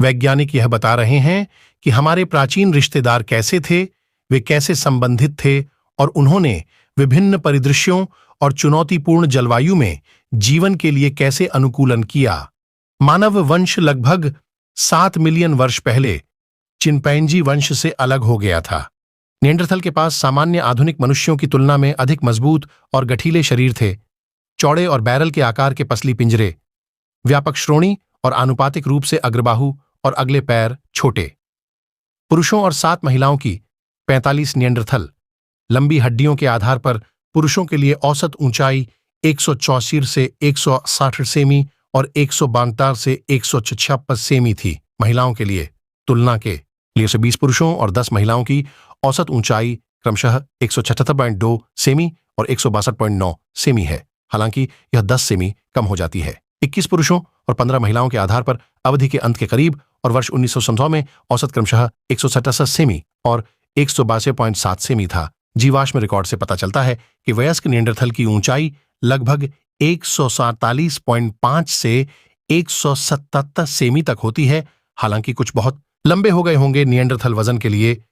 वैज्ञानिक यह बता रहे हैं कि हमारे प्राचीन रिश्तेदार कैसे थे, वे कैसे संबंधित थे और उन्होंने विभिन्न परिदृश्यों और चुनौतीपूर्ण जलवायु में जीवन के लिए कैसे अनुकूलन किया। मानव वंश लगभग 7 मिलियन वर्ष पहले चिंपैंजी वंश से अलग हो गया था। निएंडरथल के पास सामान्य आधुनिक मनुष्यों की तुलना में अधिक मजबूत और गठीले शरीर थे, चौड़े और बैरल के आकार के पसली पिंजरे, व्यापक श्रोणी और आनुपातिक रूप से अग्रबाहु और अगले पैर छोटे। पुरुषों और 7 महिलाओं की 45 निएंडरथल लंबी हड्डियों के आधार पर पुरुषों के लिए औसत ऊंचाई 164 से 160 सेमी और 172 से 156 सेमी थी। महिलाओं के लिए तुलना के लिए 120 पुरुषों और 10 महिलाओं की औसत ऊंचाई क्रमशः 176.2 सेमी और 162.9 सेमी है। हालांकि यह 10 सेमी कम हो जाती है। 21 पुरुषों और 15 महिलाओं के आधार पर अवधि के अंत के करीब और वर्ष 1997 में औसत क्रमशः 167 सेमी और 182.7 सेमी था। जीवाश्म रिकॉर्ड से पता चलता है कि वयस्क निएंडरथल की ऊंचाई लगभग 147.5 से 177 सेमी तक होती है। हालांकि कुछ बहुत लंबे हो गए होंगे। निएंडरथल वजन के लिए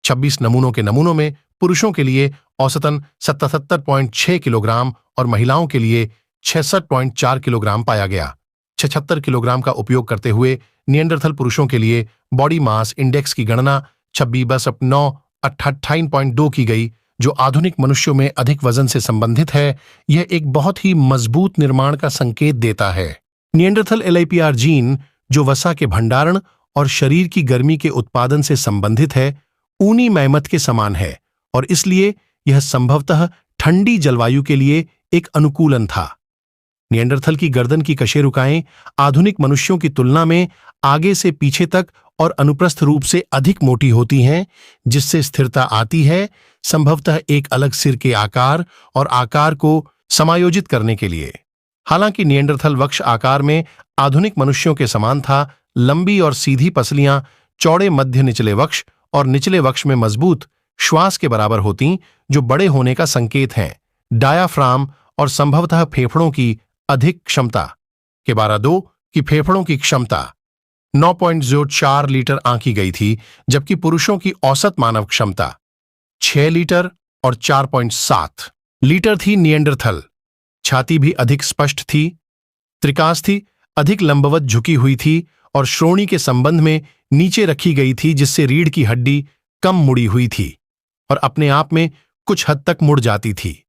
26 नमूनों में पुरुषों के लिए औसतन 77.6 किलोग्राम और महिलाओं के लिए 66.4 किलोग्राम पाया गया। 76 किलोग्राम का उपयोग करते हुए निएंडरथल पुरुषों के लिए बॉडी मास इंडेक्स की गणना 26.9/28.2 की गई, जो आधुनिक मनुष्यों में अधिक वजन से संबंधित है। यह एक बहुत ही मजबूत निर्माण का संकेत देता है। निएंडरथल LIPR जीन, जो वसा के भंडारण और शरीर की गर्मी के उत्पादन से संबंधित है, ऊनी मैमथ के समान है और इसलिए यह संभवतः ठंडी जलवायु के लिए एक अनुकूलन था। निएंडरथल की गर्दन की कशेरुकाएं आधुनिक मनुष्यों की तुलना में आगे से पीछे तक और अनुप्रस्थ रूप से अधिक मोटी होती हैं, जिससे स्थिरता आती है, संभवतः एक अलग सिर के आकार और आकार को समायोजित करने के लिए। हालांकि निएंडरथल वक्ष आकार में आधुनिक मनुष्यों के समान था। लंबी और सीधी पसलियां, चौड़े मध्य निचले वक्ष और निचले वक्ष में मजबूत श्वास के बराबर होती, जो बड़े होने का संकेत हैं। डायाफ्राम और संभवतः फेफड़ों की अधिक क्षमता के 12.2 की फेफड़ों की क्षमता 9.04 लीटर आंकी गई थी, जबकि पुरुषों की औसत मानव क्षमता 6 लीटर और 4.7 लीटर थी। निएंडरथल छाती भी अधिक स्पष्ट थी, त्रिकास्थि अधिक लंबवत झुकी हुई थी और श्रोणी के संबंध में नीचे रखी गई थी, जिससे रीढ़ की हड्डी कम मुड़ी हुई थी और अपने आप में कुछ हद तक मुड़ जाती थी।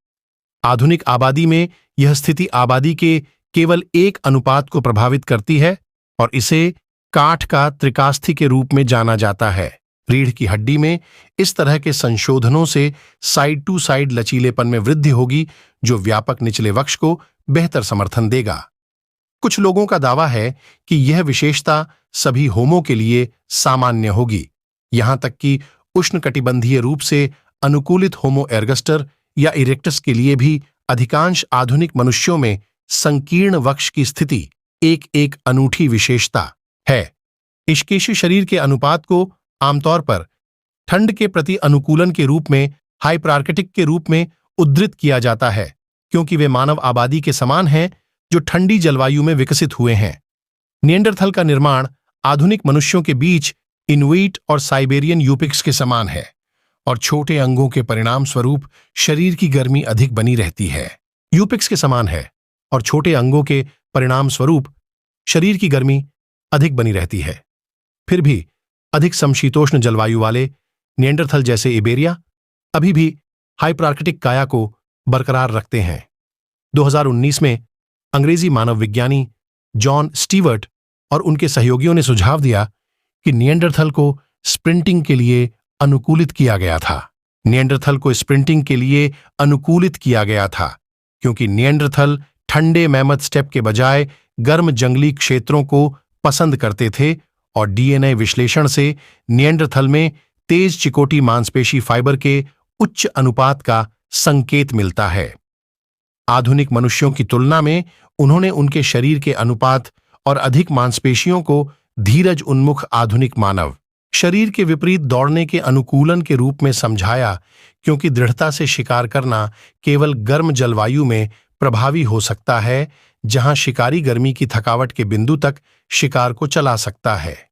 आधुनिक आबादी में यह स्थिति आबादी के केवल एक अनुपात को प्रभावित करती है और इसे काठ का त्रिकास्थि के रूप में जाना जाता है। रीढ़ की हड्डी में इस तरह के संशोधनों से साइड टू साइड लचीलेपन में वृद्धि होगी, जो व्यापक निचले वक्ष को बेहतर समर्थन देगा। कुछ लोगों का दावा है कि यह विशेषता सभी होमो के लिए सामान्य होगी, यहां तक कि उष्णकटिबंधीय रूप से अनुकूलित होमो एर्गस्टर या इरेक्टस के लिए भी अधिकांश आधुनिक मनुष्यों में संकीर्ण वक्ष की स्थिति एक अनूठी विशेषता है। इश्केशी शरीर के अनुपात को आमतौर पर ठंड के प्रति अनुकूलन के रूप में हाइपरार्कटिक के रूप में उद्धृत किया जाता है, क्योंकि वे मानव आबादी के समान हैं जो ठंडी जलवायु में विकसित हुए हैं। निएंडरथल का निर्माण आधुनिक मनुष्यों के बीच इनुइट और साइबेरियन यूपिक्स के समान है और छोटे अंगों के परिणाम स्वरूप शरीर की गर्मी अधिक बनी रहती है। यूपिक्स के समान है और छोटे अंगों के परिणाम स्वरूप शरीर की गर्मी अधिक बनी रहती है। फिर भी अधिक समशीतोष्ण जलवायु वाले निएंडरथल जैसे इबेरिया अभी भी हाइपरार्कटिक काया को बरकरार रखते हैं। 2019 में अंग्रेजी मानव विज्ञानी जॉन स्टीवर्ट और उनके सहयोगियों ने सुझाव दिया कि निएंडरथल को स्प्रिंटिंग के लिए अनुकूलित किया गया था। निएंडरथल को स्प्रिंटिंग के लिए अनुकूलित किया गया था क्योंकि निएंडरथल ठंडे मैमथ स्टेप के बजाय गर्म जंगली क्षेत्रों को पसंद करते थे और DNA विश्लेषण से निएंडरथल में तेज चिकोटी मांसपेशी फाइबर के उच्च अनुपात का संकेत मिलता है। आधुनिक मनुष्यों की तुलना में उन्होंने उनके शरीर के अनुपात और अधिक मांसपेशियों को धीरज उन्मुख आधुनिक मानव शरीर के विपरीत दौड़ने के अनुकूलन के रूप में समझाया, क्योंकि दृढ़ता से शिकार करना केवल गर्म जलवायु में प्रभावी हो सकता है, जहां शिकारी गर्मी की थकावट के बिंदु तक शिकार को चला सकता है।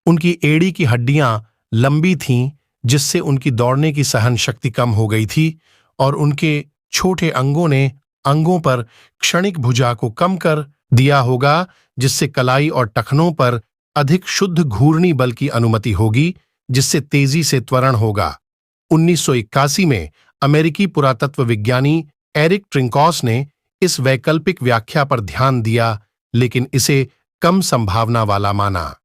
उनकी एड़ी की हड्डियां लंबी थीं, जिससे उनकी दौड़ने की सहन शक्ति कम हो गई थी, और उनके छोटे अंगों ने अंगों पर क्षणिक भुजा को कम कर दिया होगा, जिससे कलाई और टखनों पर अधिक शुद्ध घूर्णी बल की अनुमति होगी, जिससे तेजी से त्वरण होगा। 1981 में अमेरिकी पुरातत्व विज्ञानी एरिक ट्रिंकॉस ने इस वैकल्पिक व्याख्या पर ध्यान दिया, लेकिन इसे कम संभावना वाला माना।